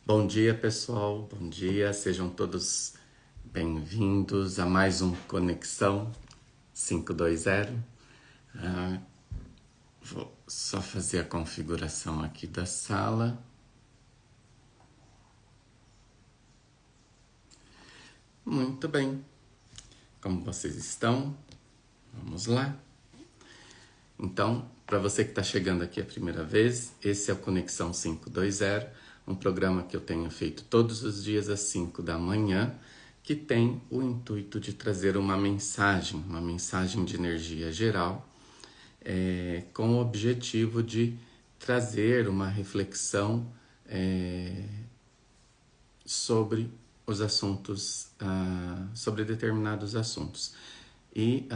Bom dia, pessoal. Bom dia. Sejam todos bem-vindos a mais um Conexão 520. Vou só fazer a configuração aqui da sala. Muito bem. Como vocês estão? Vamos lá. Então, para você que está chegando aqui a primeira vez, esse é o Conexão 520, um programa que eu tenho feito todos os dias às 5 da manhã, que tem o intuito de trazer uma mensagem de energia geral, com o objetivo de trazer uma reflexão sobre os assuntos, sobre determinados assuntos. E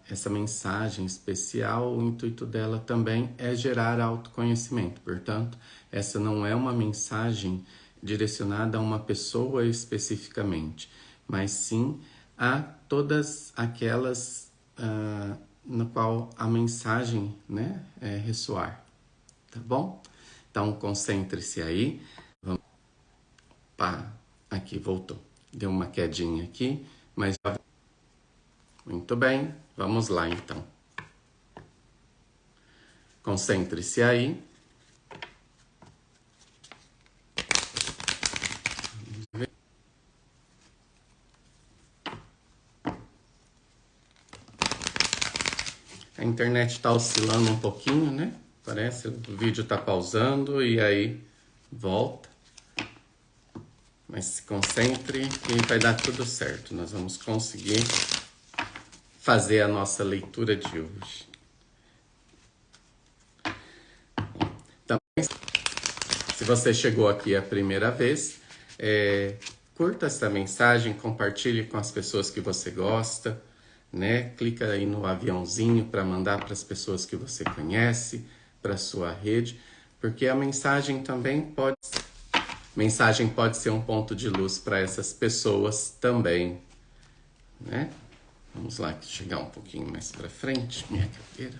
essa mensagem especial, o intuito dela também é gerar autoconhecimento. Portanto, essa não é uma mensagem direcionada a uma pessoa especificamente, mas sim a todas aquelas no qual a mensagem, né, ressoar. Tá bom? Então, concentre-se aí. Vamos... Pá, aqui, voltou. Deu uma quedinha aqui, mas... Muito bem, vamos lá então. Concentre-se aí. A internet está oscilando um pouquinho, né? Parece o vídeo está pausando e aí volta. Mas se concentre e vai dar tudo certo. Nós vamos conseguir fazer a nossa leitura de hoje. Também, se você chegou aqui a primeira vez, curta essa mensagem, compartilhe com as pessoas que você gosta, né? Clica aí no aviãozinho para mandar para as pessoas que você conhece, para sua rede, porque a mensagem pode ser um ponto de luz para essas pessoas também, né? Vamos lá, chegar um pouquinho mais para frente, minha cadeira.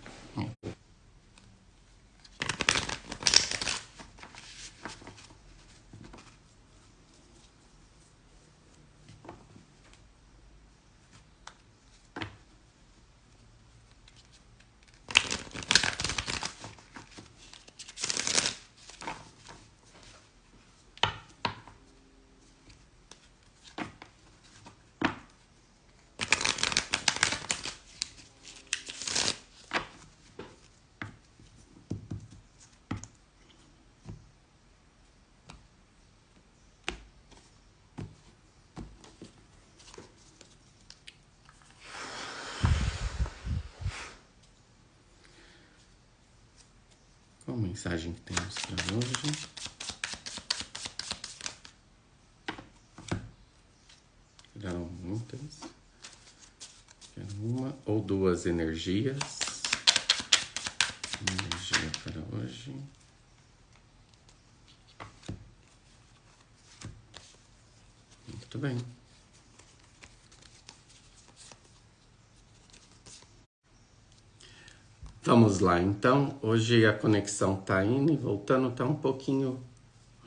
Qual mensagem que temos para hoje? Serão muitas. Quero uma ou duas energias. Energia para hoje. Muito bem. Vamos lá, então. Hoje a conexão tá indo e voltando, tá um pouquinho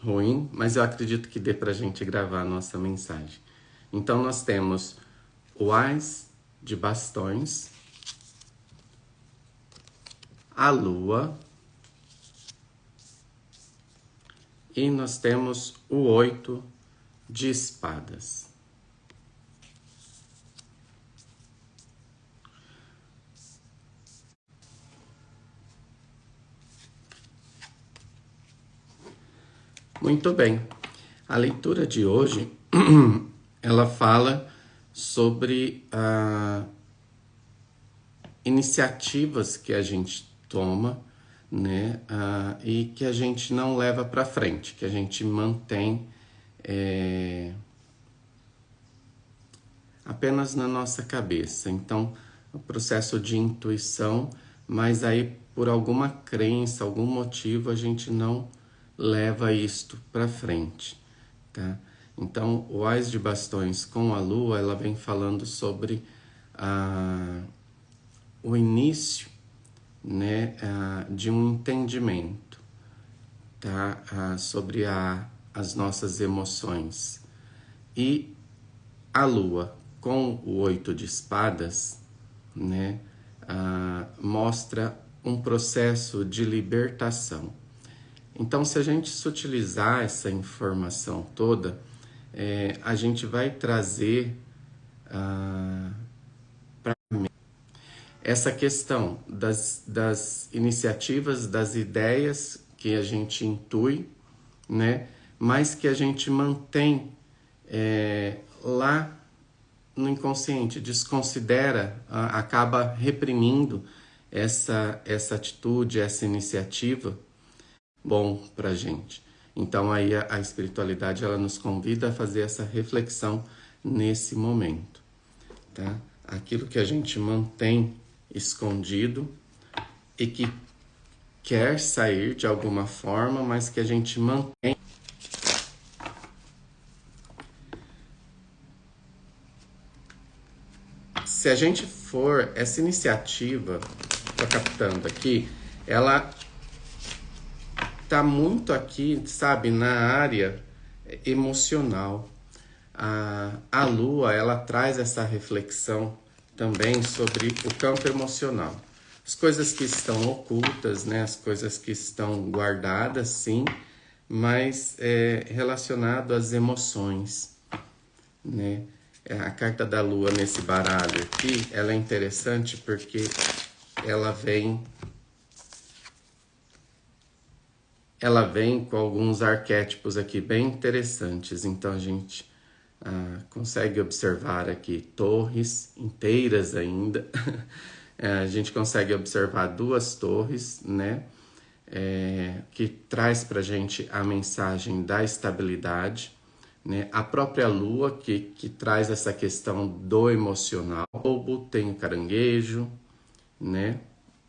ruim, mas eu acredito que dê pra gente gravar a nossa mensagem. Então, nós temos o Ás de Bastões, a Lua, e nós temos o 8 de Espadas. Muito bem. A leitura de hoje, ela fala sobre iniciativas que a gente toma, né, e que a gente não leva para frente, que a gente mantém apenas na nossa cabeça. Então, o processo de intuição, mas aí por alguma crença, algum motivo, a gente não leva isto para frente, tá? Então, o Ás de Bastões com a Lua, ela vem falando sobre o início, né, de um entendimento, tá? Sobre a as nossas emoções. E a Lua com o 8 de espadas, né, mostra um processo de libertação. Então, se a gente sutilizar essa informação toda, a gente vai trazer essa questão das iniciativas, das ideias que a gente intui, né, mas que a gente mantém lá no inconsciente, desconsidera, acaba reprimindo essa atitude, essa iniciativa, bom pra gente. Então aí a espiritualidade ela nos convida a fazer essa reflexão nesse momento, tá? Aquilo que a gente mantém escondido e que quer sair de alguma forma, mas que a gente mantém. Se a gente for, essa iniciativa, tô captando aqui, ela tá muito aqui, sabe, na área emocional. A Lua, ela traz essa reflexão também sobre o campo emocional. As coisas que estão ocultas, né, as coisas que estão guardadas, sim, mas relacionado às emoções, né? A carta da Lua nesse baralho aqui, ela é interessante porque ela vem com alguns arquétipos aqui bem interessantes. Então a gente consegue observar aqui torres inteiras ainda. A gente consegue observar 2 torres, né? Que traz pra gente a mensagem da estabilidade, né? A própria Lua que traz essa questão do emocional. O lobo, tem o caranguejo, né?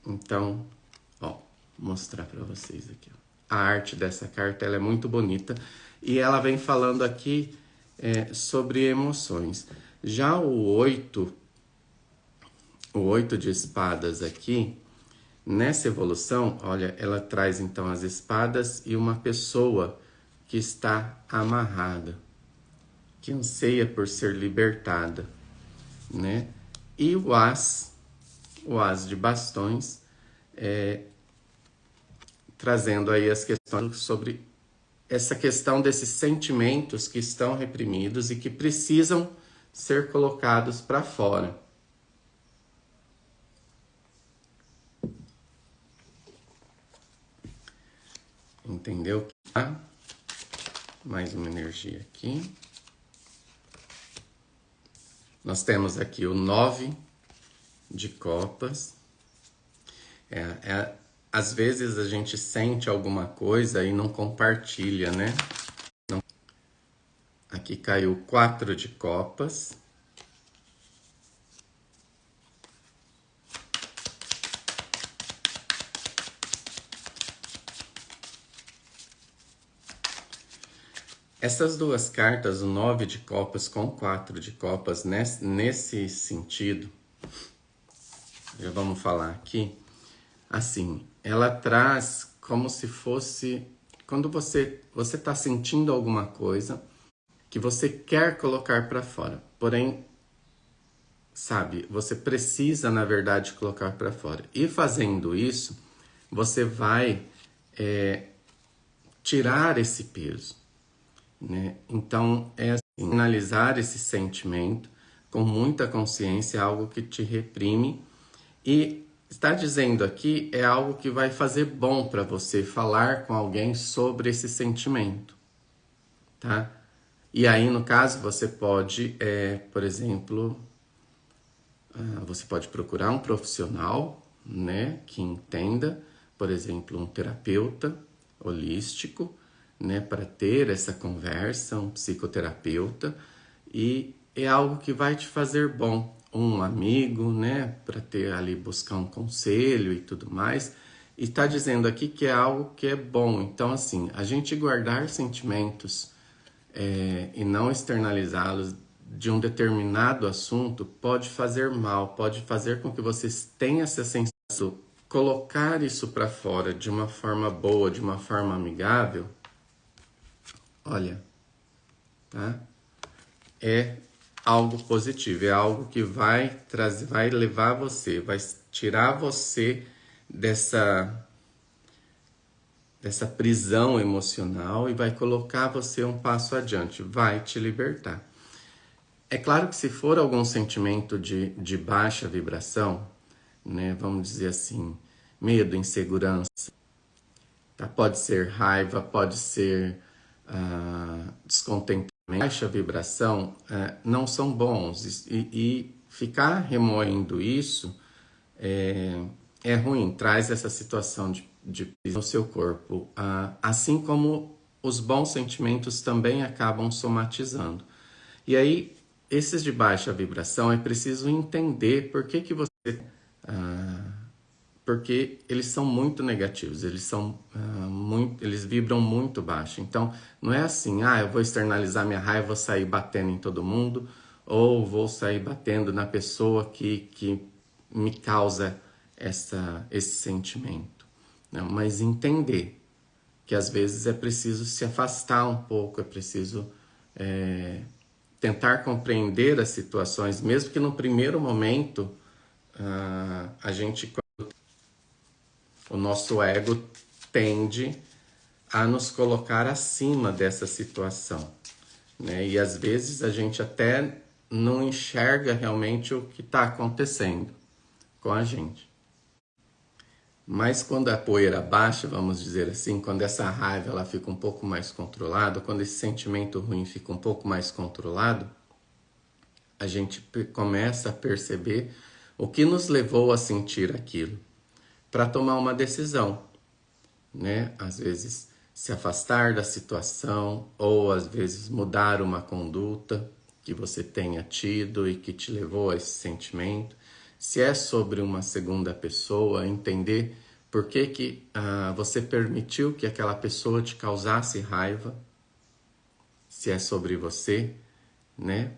Então, ó, vou mostrar para vocês aqui. Ó. A arte dessa carta ela é muito bonita e ela vem falando aqui sobre emoções. Já o 8 de espadas aqui, nessa evolução, olha, ela traz então as espadas e uma pessoa que está amarrada, que anseia por ser libertada, né? E o as de bastões, trazendo aí as questões sobre essa questão desses sentimentos que estão reprimidos e que precisam ser colocados para fora. Entendeu? Mais uma energia aqui. Nós temos aqui o 9 de copas. Às vezes a gente sente alguma coisa e não compartilha, né? Aqui caiu 4 de copas. Essas 2 cartas, o 9 de copas com 4 de copas, nesse sentido, já vamos falar aqui, assim, ela traz como se fosse, quando você está sentindo alguma coisa que você quer colocar para fora, porém, sabe, você precisa, na verdade, colocar para fora. E fazendo isso, você vai tirar esse peso, né? Então, assim, analisar esse sentimento com muita consciência, algo que te reprime, e está dizendo aqui é algo que vai fazer bom para você falar com alguém sobre esse sentimento, tá? E aí, no caso, você pode, por exemplo, você pode procurar um profissional, né, que entenda, por exemplo, um terapeuta holístico, né, para ter essa conversa, um psicoterapeuta, e é algo que vai te fazer bom. Um amigo, né, para ter ali, buscar um conselho e tudo mais. E está dizendo aqui que é algo que é bom. Então, assim, a gente guardar sentimentos e não externalizá-los de um determinado assunto pode fazer mal, pode fazer com que vocês tenham essa sensação. Colocar isso para fora de uma forma boa, de uma forma amigável, Olha, tá? É algo positivo, é algo que vai trazer, vai levar você, vai tirar você dessa prisão emocional e vai colocar você um passo adiante, vai te libertar. É claro que se for algum sentimento de baixa vibração, né, vamos dizer assim, medo, insegurança, tá? Pode ser raiva, pode ser descontentamento, baixa vibração, não são bons e ficar remoendo isso é ruim, traz essa situação de prisão no seu corpo, assim como os bons sentimentos também acabam somatizando. E aí, esses de baixa vibração, é preciso entender por que você... porque eles são muito negativos, eles são eles vibram muito baixo. Então, não é assim, eu vou externalizar minha raiva, vou sair batendo em todo mundo, ou vou sair batendo na pessoa que me causa esse sentimento. Não, mas entender que às vezes é preciso se afastar um pouco, é preciso tentar compreender as situações, mesmo que no primeiro momento o nosso ego tende a nos colocar acima dessa situação, né? E às vezes a gente até não enxerga realmente o que está acontecendo com a gente. Mas quando a poeira baixa, vamos dizer assim, quando essa raiva ela fica um pouco mais controlada, quando esse sentimento ruim fica um pouco mais controlado, a gente começa a perceber o que nos levou a sentir aquilo, para tomar uma decisão, né? Às vezes se afastar da situação ou às vezes mudar uma conduta que você tenha tido e que te levou a esse sentimento. Se é sobre uma segunda pessoa, entender por que você permitiu que aquela pessoa te causasse raiva. Se é sobre você, né?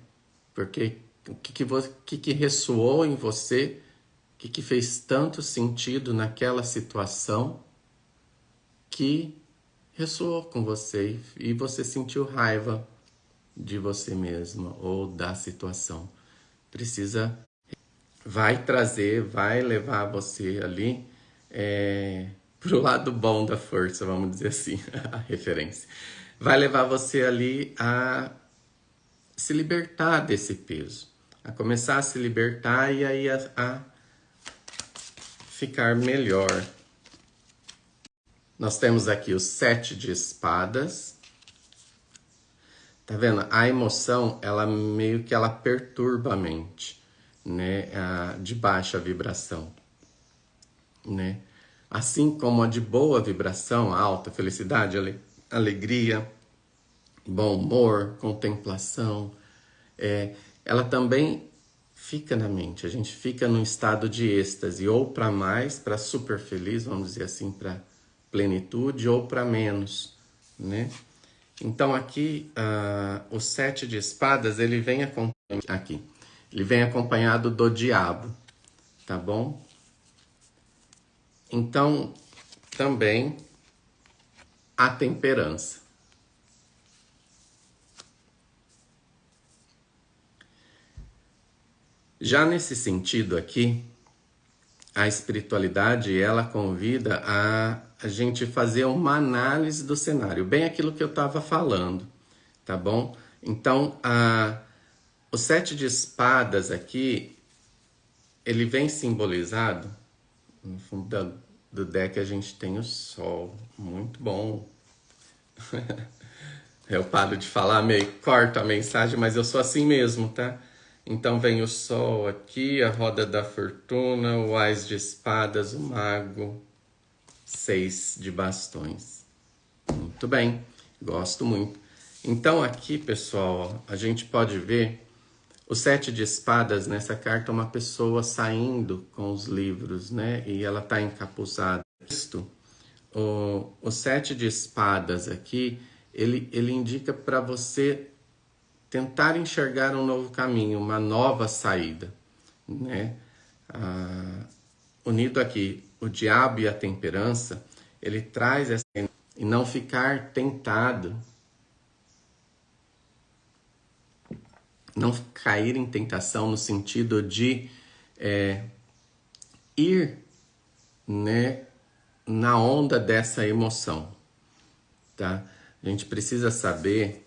Porque o que ressoou em você, o que fez tanto sentido naquela situação que ressoou com você e você sentiu raiva de você mesma ou da situação. Vai levar você ali pro lado bom da força, vamos dizer assim, a referência. Vai levar você ali a se libertar desse peso, a começar a se libertar e aí a ficar melhor. Nós temos aqui o 7 de espadas. Tá vendo? A emoção, ela meio que ela perturba a mente, né? De baixa vibração, né? Assim como a de boa vibração, alta, felicidade, alegria, bom humor, contemplação, ela também fica na mente. A gente fica num estado de êxtase, ou para mais, para super feliz, vamos dizer assim, para plenitude, ou para menos, né? Então aqui, o 7 de espadas, ele vem acompanhado do diabo, tá bom? Então, também a temperança. Já nesse sentido aqui, a espiritualidade, ela convida a gente fazer uma análise do cenário, bem aquilo que eu estava falando, tá bom? Então, o 7 de espadas aqui, ele vem simbolizado, no fundo do deck a gente tem o sol, muito bom. Eu paro de falar, meio corto a mensagem, mas eu sou assim mesmo, tá? Então vem o sol aqui, a roda da fortuna, o ás de espadas, o mago, 6 de bastões. Muito bem, gosto muito. Então aqui, pessoal, a gente pode ver o 7 de espadas nessa carta, uma pessoa saindo com os livros, né? E ela tá encapuçada. O 7 de espadas aqui, ele indica para você tentar enxergar um novo caminho, uma nova saída, né? Unido aqui, o diabo e a temperança, ele traz essa e não ficar tentado não cair em tentação no sentido de ir, né, na onda dessa emoção, tá? A gente precisa saber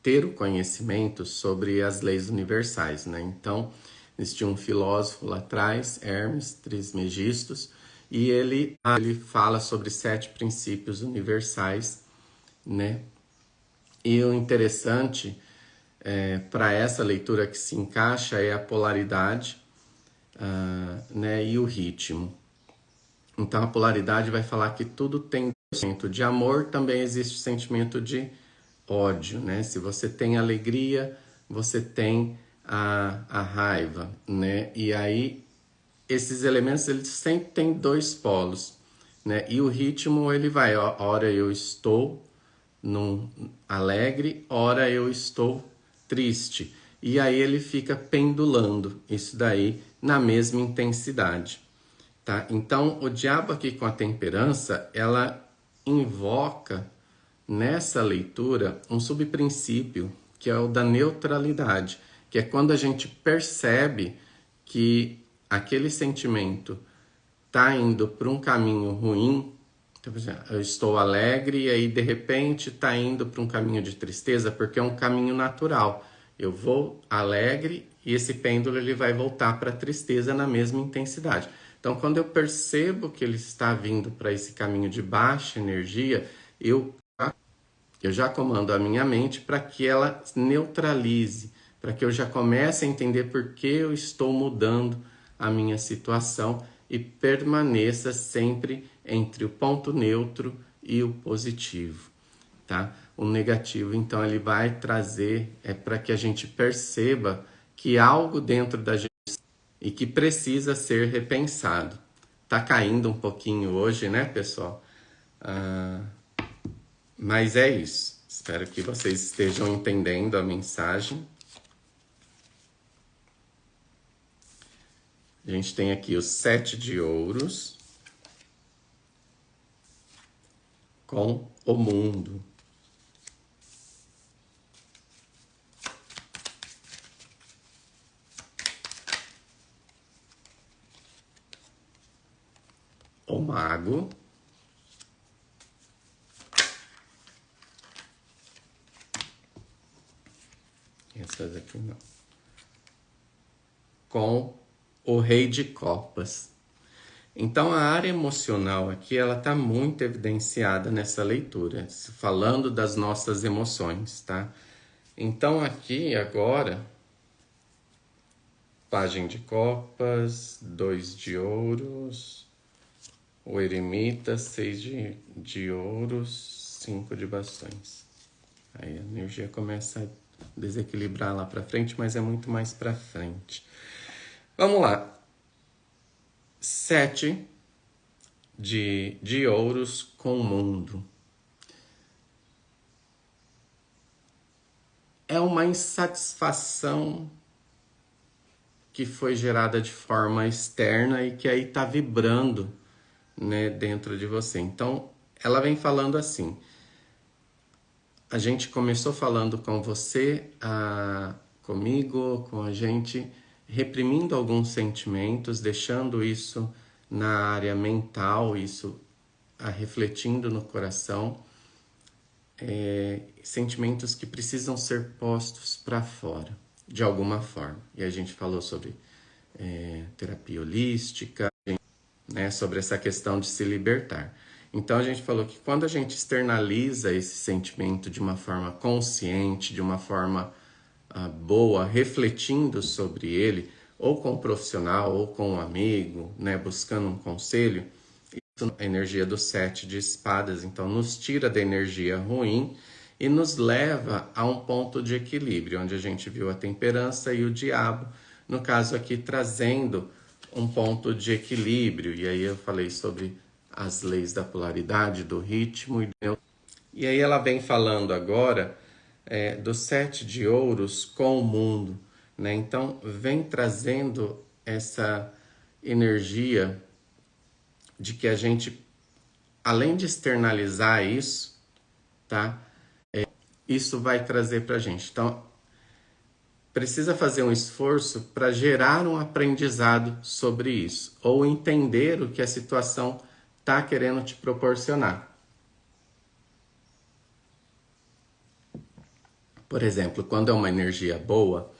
ter o conhecimento sobre as leis universais, né? Então, existia um filósofo lá atrás, Hermes Trismegistus, e ele fala sobre 7 princípios universais, né? E o interessante para essa leitura que se encaixa é a polaridade, né? E o ritmo. Então, a polaridade vai falar que tudo tem sentimento de amor, também existe sentimento de ódio, né? Se você tem alegria, você tem a raiva, né? E aí, esses elementos, eles sempre têm 2 polos, né? E o ritmo, ele vai, ó, ora eu estou alegre, ora eu estou triste. E aí ele fica pendulando isso daí na mesma intensidade, tá? Então, o diabo aqui com a temperança, ela invoca nessa leitura um subprincípio que é o da neutralidade, que é quando a gente percebe que aquele sentimento está indo para um caminho ruim. Então, por exemplo, eu estou alegre e aí de repente está indo para um caminho de tristeza, porque é um caminho natural. Eu vou alegre e esse pêndulo ele vai voltar para a tristeza na mesma intensidade. Então, quando eu percebo que ele está vindo para esse caminho de baixa energia, eu já comando a minha mente para que ela neutralize, para que eu já comece a entender por que eu estou mudando a minha situação e permaneça sempre entre o ponto neutro e o positivo, tá? O negativo, então, ele vai trazer para que a gente perceba que algo dentro da gente e que precisa ser repensado. Tá caindo um pouquinho hoje, né, pessoal? Mas é isso. Espero que vocês estejam entendendo a mensagem. A gente tem aqui os 7 de ouros com o mundo. O mago. Essas aqui não. Com o rei de copas. Então a área emocional aqui, ela está muito evidenciada nessa leitura, falando das nossas emoções, tá? Então aqui agora, pajem de copas, 2 de ouros, o eremita, 6 de ouros, 5 de bastões. Aí a energia começa a desequilibrar lá para frente, mas é muito mais para frente. Vamos lá. 7 de ouros com o mundo. É uma insatisfação que foi gerada de forma externa e que aí está vibrando, né, dentro de você. Então, ela vem falando assim. A gente começou falando com você, comigo, com a gente, reprimindo alguns sentimentos, deixando isso na área mental, isso refletindo no coração, sentimentos que precisam ser postos para fora, de alguma forma. E a gente falou sobre terapia holística, né, sobre essa questão de se libertar. Então a gente falou que quando a gente externaliza esse sentimento de uma forma consciente, de uma forma boa, refletindo sobre ele, ou com um profissional, ou com um amigo, né, buscando um conselho, isso é a energia do 7 de espadas, então nos tira da energia ruim e nos leva a um ponto de equilíbrio, onde a gente viu a temperança e o diabo, no caso aqui trazendo um ponto de equilíbrio. E aí eu falei sobre as leis da polaridade, do ritmo e aí ela vem falando agora do 7 de ouros com o mundo, né? Então vem trazendo essa energia de que a gente, além de externalizar isso, tá? isso vai trazer para a gente. Então, precisa fazer um esforço para gerar um aprendizado sobre isso, ou entender o que a situação está querendo te proporcionar. Por exemplo, quando é uma energia boa,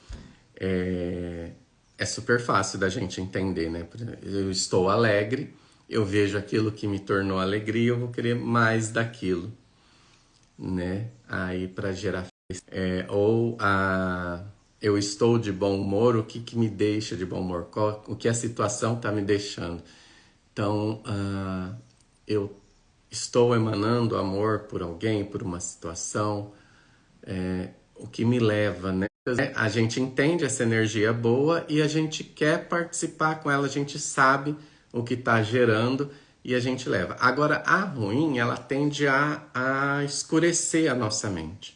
é super fácil da gente entender, né? Eu estou alegre, eu vejo aquilo que me tornou alegria, eu vou querer mais daquilo, né? Aí para gerar eu estou de bom humor, o que, que me deixa de bom humor? O que a situação está me deixando? Então, eu estou emanando amor por alguém, por uma situação, o que me leva, né? A gente entende essa energia boa e a gente quer participar com ela, a gente sabe o que está gerando e a gente leva. Agora, a ruim, ela tende a escurecer a nossa mente.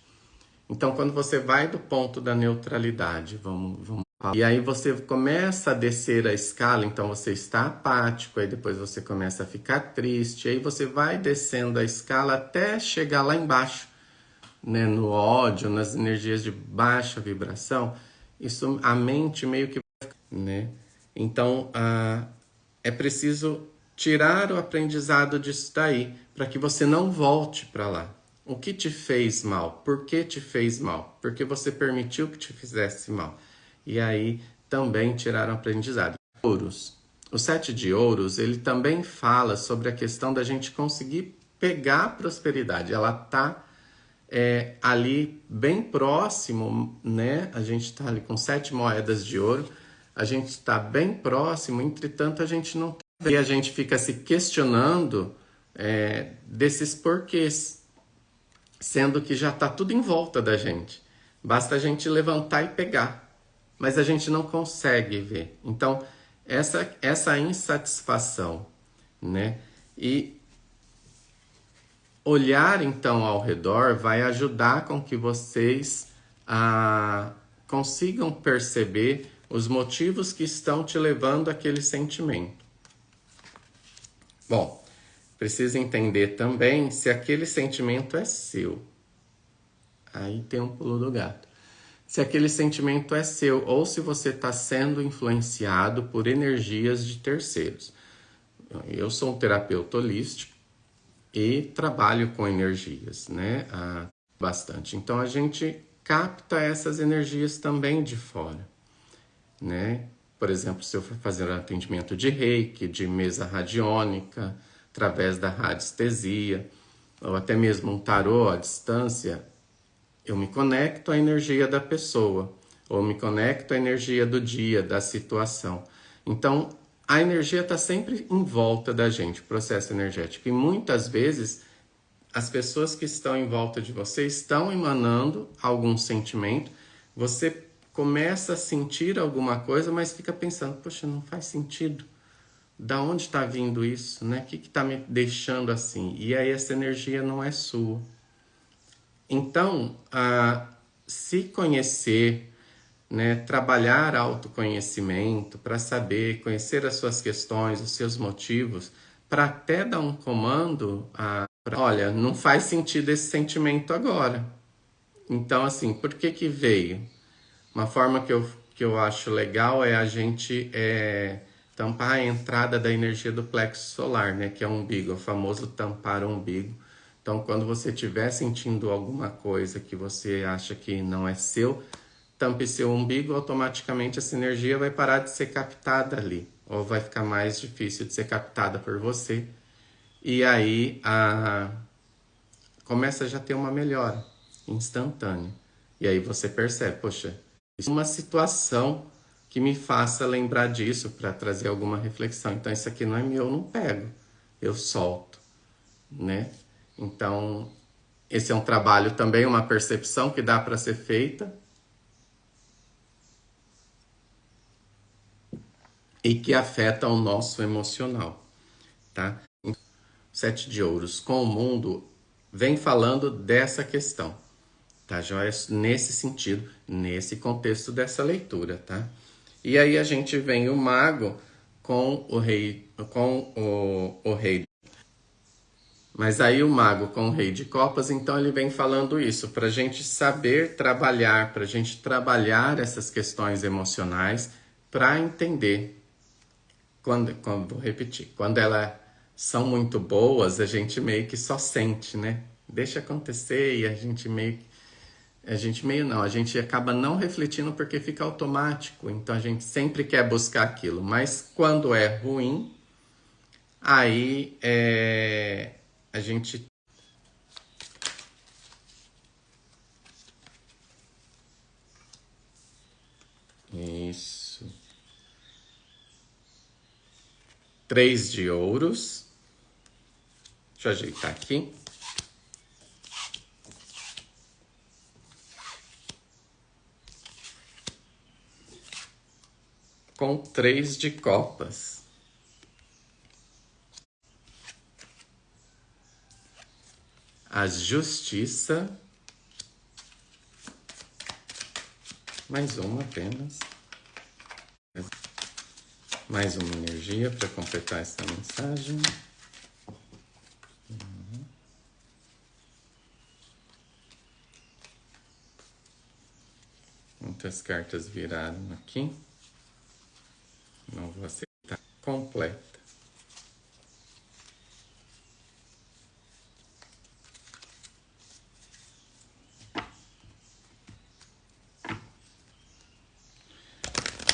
Então, quando você vai do ponto da neutralidade, vamos falar, e aí você começa a descer a escala, então você está apático, aí depois você começa a ficar triste, aí você vai descendo a escala até chegar lá embaixo, né, no ódio, nas energias de baixa vibração, isso a mente meio que, né? Então, é preciso tirar o aprendizado disso daí, para que você não volte para lá. O que te fez mal? Por que te fez mal? Porque você permitiu que te fizesse mal. E aí também tiraram aprendizado. Ouros. O sete de ouros, ele também fala sobre a questão da gente conseguir pegar a prosperidade. Ela está ali bem próximo, né? A gente está ali com 7 moedas de ouro. A gente está bem próximo, entretanto a gente não tá. E a gente fica se questionando desses porquês, sendo que já está tudo em volta da gente. Basta a gente levantar e pegar, mas a gente não consegue ver. Então, essa insatisfação, né? E olhar então ao redor vai ajudar com que vocês consigam perceber os motivos que estão te levando àquele sentimento. Bom, precisa entender também se aquele sentimento é seu. Aí tem um pulo do gato. Se aquele sentimento é seu ou se você está sendo influenciado por energias de terceiros. Eu sou um terapeuta holístico e trabalho com energias, né? Bastante. Então a gente capta essas energias também de fora, né? Por exemplo, se eu for fazer um atendimento de reiki, de mesa radiônica, através da radiestesia, ou até mesmo um tarô à distância, eu me conecto à energia da pessoa, ou me conecto à energia do dia, da situação. Então, a energia está sempre em volta da gente, o processo energético. E muitas vezes, as pessoas que estão em volta de você estão emanando algum sentimento, você começa a sentir alguma coisa, mas fica pensando, poxa, não faz sentido. Da onde está vindo isso, né? O que está me deixando assim? E aí essa energia não é sua. Então, se conhecer, né, trabalhar autoconhecimento para saber, conhecer as suas questões, os seus motivos, para até dar um comando, olha, não faz sentido esse sentimento agora. Então, assim, por que que veio? Uma forma que eu acho legal é a gente tampar a entrada da energia do plexo solar, né? Que é o umbigo, o famoso tampar o umbigo. Então, quando você estiver sentindo alguma coisa que você acha que não é seu, tampe seu umbigo, automaticamente essa energia vai parar de ser captada ali. Ou vai ficar mais difícil de ser captada por você. E aí, começa a já ter uma melhora instantânea. E aí você percebe, poxa, isso é uma situação que me faça lembrar disso para trazer alguma reflexão. Então isso aqui não é meu, eu não pego, eu solto, né? Então esse é um trabalho também, uma percepção que dá para ser feita e que afeta o nosso emocional, tá? Sete de ouros com o mundo vem falando dessa questão. Tá, joia? Nesse sentido, nesse contexto dessa leitura, tá? E aí a gente vem o mago com o rei, Mas aí o mago com o rei de copas, então ele vem falando isso, para a gente saber trabalhar, para a gente trabalhar essas questões emocionais, para entender, vou repetir, quando elas são muito boas, a gente meio que só sente, né? Deixa acontecer e a gente meio não, a gente acaba não refletindo porque fica automático, então a gente sempre quer buscar aquilo, mas quando é ruim, aí a gente isso. 3 de ouros. Deixa eu ajeitar aqui. Com 3 de copas. A justiça. Mais uma apenas. Mais uma energia para completar essa mensagem. Muitas cartas viraram aqui. Não vou aceitar. Completa.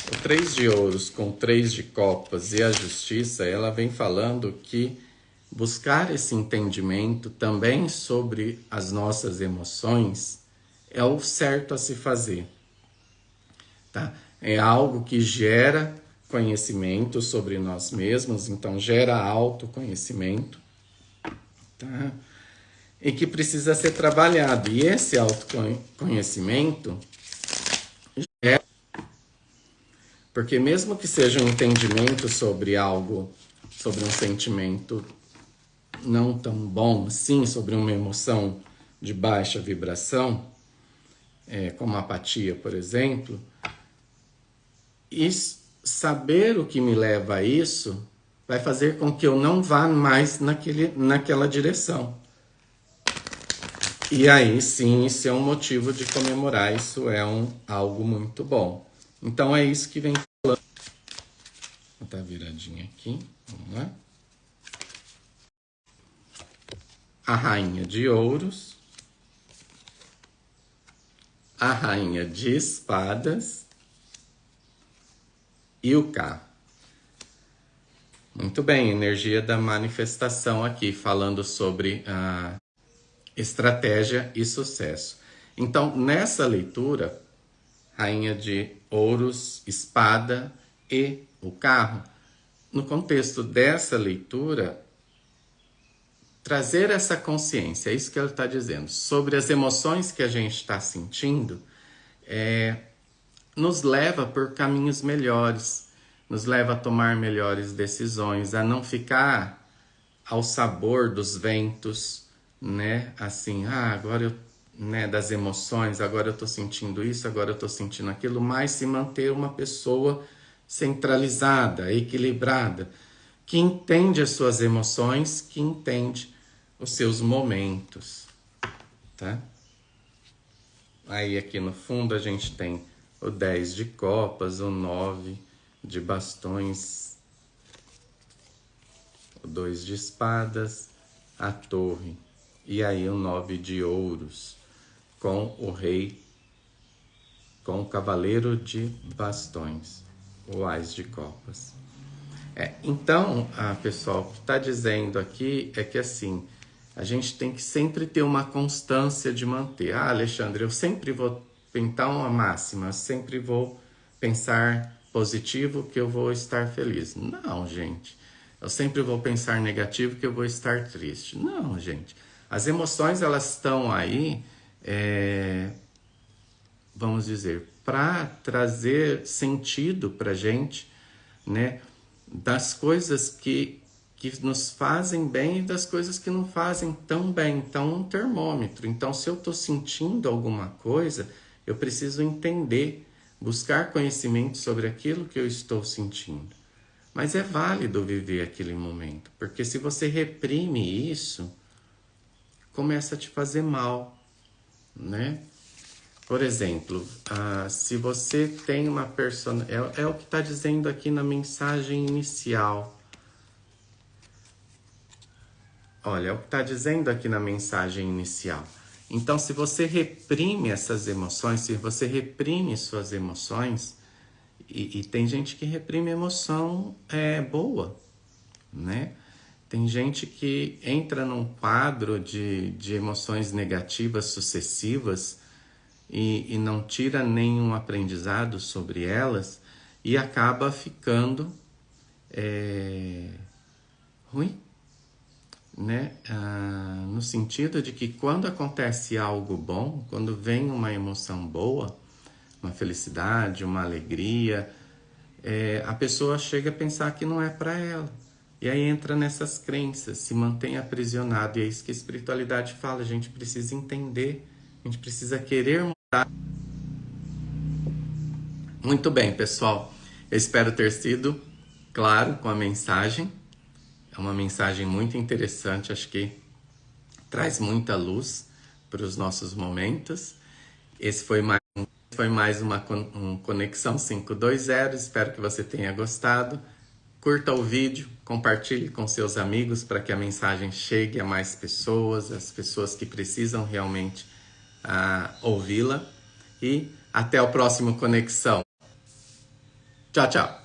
O 3 de ouros com 3 de copas e a justiça, ela vem falando que buscar esse entendimento também sobre as nossas emoções é o certo a se fazer. Tá? É algo que gera conhecimento sobre nós mesmos, então gera autoconhecimento, tá? E que precisa ser trabalhado. E esse autoconhecimento é porque mesmo que seja um entendimento sobre algo, sobre um sentimento não tão bom assim, sobre uma emoção de baixa vibração, como a apatia, por exemplo, e saber o que me leva a isso vai fazer com que eu não vá mais naquela direção. E aí sim, isso é um motivo de comemorar, isso é algo muito bom. Então é isso que vem falando. Vou botar viradinha aqui, vamos lá. A rainha de ouros, a rainha de espadas e o carro. Muito bem, energia da manifestação aqui, falando sobre a estratégia e sucesso. Então, nessa leitura, rainha de ouros, espada e o carro, no contexto dessa leitura, trazer essa consciência, é isso que ela está dizendo, sobre as emoções que a gente está sentindo, nos leva por caminhos melhores, nos leva a tomar melhores decisões, a não ficar ao sabor dos ventos, né? Assim, agora eu, né, das emoções, agora eu tô sentindo isso, agora eu tô sentindo aquilo, mas se manter uma pessoa centralizada, equilibrada, que entende as suas emoções, que entende os seus momentos, tá? Aí aqui no fundo a gente tem o 10 de copas, o 9 de bastões, o 2 de espadas, a torre, e aí o 9 de ouros, com o rei, com o cavaleiro de bastões, o ás de copas. Então, pessoal, o que está dizendo aqui é que assim, a gente tem que sempre ter uma constância de manter. Alexandre, eu sempre vou tentar uma máxima, sempre vou pensar positivo que eu vou estar feliz. Não, gente. Eu sempre vou pensar negativo que eu vou estar triste. Não, gente. As emoções, elas estão aí, vamos dizer, para trazer sentido para a gente, né? Das coisas que nos fazem bem e das coisas que não fazem tão bem. Então, um termômetro. Então, se eu estou sentindo alguma coisa, eu preciso entender, buscar conhecimento sobre aquilo que eu estou sentindo. Mas é válido viver aquele momento, porque se você reprime isso, começa a te fazer mal, né? Por exemplo, se você tem uma personalidade... É o que está dizendo aqui na mensagem inicial. Olha, é o que está dizendo aqui na mensagem inicial. Então, se você reprime essas emoções, se você reprime suas emoções, e tem gente que reprime emoção boa, né? Tem gente que entra num quadro de emoções negativas sucessivas e não tira nenhum aprendizado sobre elas e acaba ficando ruim, né? No sentido de que quando acontece algo bom, quando vem uma emoção boa, uma felicidade, uma alegria, a pessoa chega a pensar que não é para ela. E aí entra nessas crenças, se mantém aprisionado. E é isso que a espiritualidade fala, a gente precisa entender, a gente precisa querer mudar. Muito bem, pessoal. Eu espero ter sido claro com a mensagem. É uma mensagem muito interessante, acho que traz muita luz para os nossos momentos. Esse foi mais uma Conexão 520. Espero que você tenha gostado. Curta o vídeo, compartilhe com seus amigos para que a mensagem chegue a mais pessoas, as pessoas que precisam realmente ouvi-la. E até o próximo Conexão. Tchau, tchau.